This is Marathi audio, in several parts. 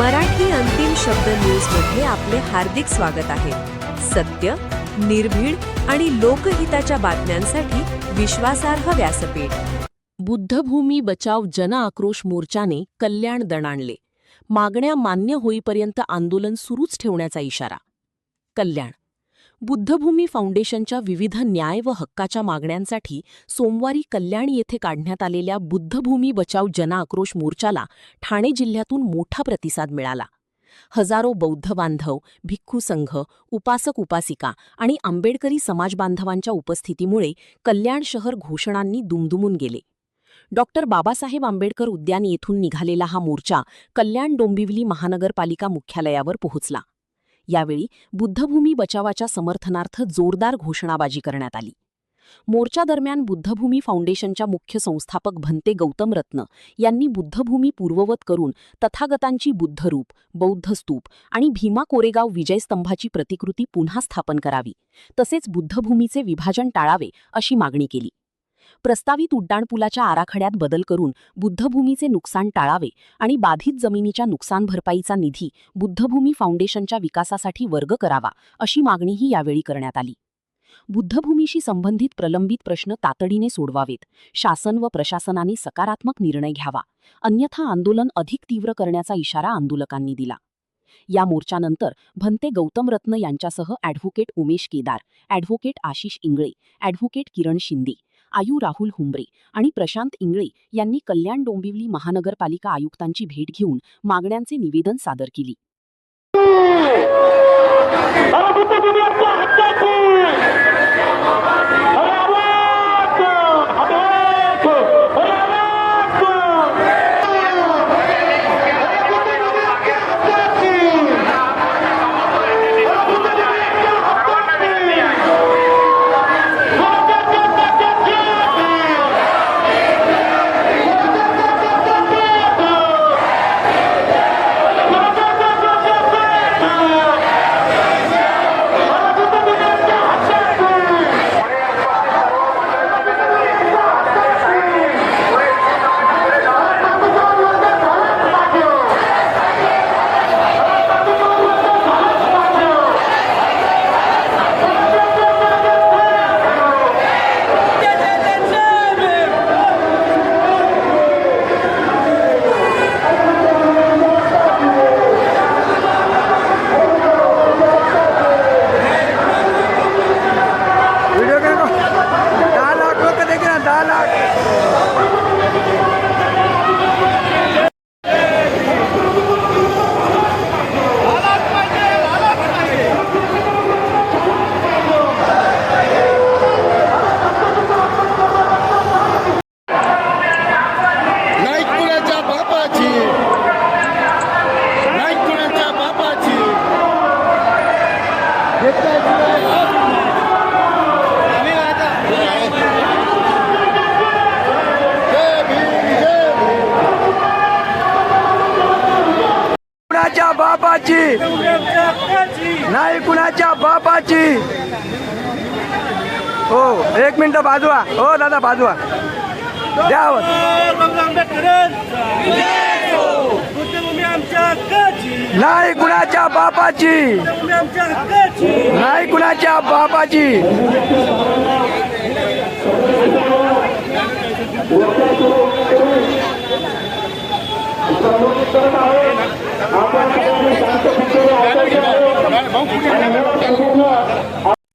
मराठी अंतिम शब्द न्यूजमध्ये आपले हार्दिक स्वागत आहे. सत्य, निर्भीड आणि लोकहिताच्या बातम्यांसाठी विश्वासार्ह व्यासपीठ. बुद्धभूमी बचाव जन आक्रोश मोर्चाने कल्याण दणाणले. मागण्या मान्य होईपर्यंत आंदोलन सुरूच ठेवण्याचा इशारा. कल्याण. बुद्धभूमी फाउंडेशनच्या विविध न्याय व हक्काच्या मागण्यांसाठी सोमवारी कल्याण येथे काढण्यात आलेल्या बुद्धभूमी बचाव जन आक्रोश मोर्चाला ठाणे जिल्ह्यातून मोठा प्रतिसाद मिळाला. हजारो बौद्ध बांधव, भिक्खू संघ, उपासक उपासिका आणि आंबेडकरी समाजबांधवांच्या उपस्थितीमुळे कल्याण शहर घोषणांनी दुमदुमून गेले. डॉक्टर बाबासाहेब आंबेडकर उद्यान येथून निघालेला हा मोर्चा कल्याण डोंबिवली महानगरपालिका मुख्यालयावर पोहोचला. यावेळी बुद्धभूमी बचावाच्या समर्थनार्थ जोरदार घोषणाबाजी करण्यात आली. मोर्चादरम्यान बुद्धभूमी फाउंडेशनच्या मुख्य संस्थापक भंते गौतम रत्न यांनी बुद्धभूमी पूर्ववत करून तथागतांची बुद्धरूप, बौद्ध स्तूप आणि भीमा कोरेगाव विजयस्तंभाची प्रतिकृती पुन्हा स्थापन करावी, तसेच बुद्धभूमीचे विभाजन टाळावे अशी मागणी केली. प्रस्तावित उड्डाणपुलाच्या आराखड्यात बदल करून बुद्धभूमीचे नुकसान टाळावे आणि बाधित जमिनीच्या नुकसान भरपाईचा निधी बुद्धभूमी फाउंडेशनच्या विकासासाठी वर्ग करावा अशी मागणीही यावेळी करण्यात आली. बुद्धभूमीशी संबंधित प्रलंबित प्रश्न तातडीने सोडवावेत, शासन व प्रशासनाने सकारात्मक निर्णय घ्यावा, अन्यथा आंदोलन अधिक तीव्र करण्याचा इशारा आंदोलकांनी दिला. या मोर्चानंतर भंते गौतम रत्न यांच्यासह advocate Umesh Kedar, advocate Ashish Ingale, advocate Kiran Shinde, आयू राहुल हुंबरे आणि प्रशांत इंगळे यांनी कल्याण डोंबिवली महानगरपालिका आयुक्तांची भेट घेऊन मागण्यांचे निवेदन सादर केली. कुणाच्या बापाची नाही, कुणाच्या बापाची. हो, एक मिनिट बाजूला. हो दादा, बाजूला द्या. नाही कुणाच्या बापाची, नाही कुणाच्या बापाची.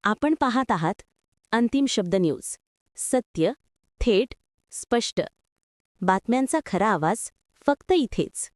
आपण पाहत आहात अंतिम शब्द न्यूज. सत्य, थेट, स्पष्ट. बातम्यांचा खरा आवाज फक्त इथेच.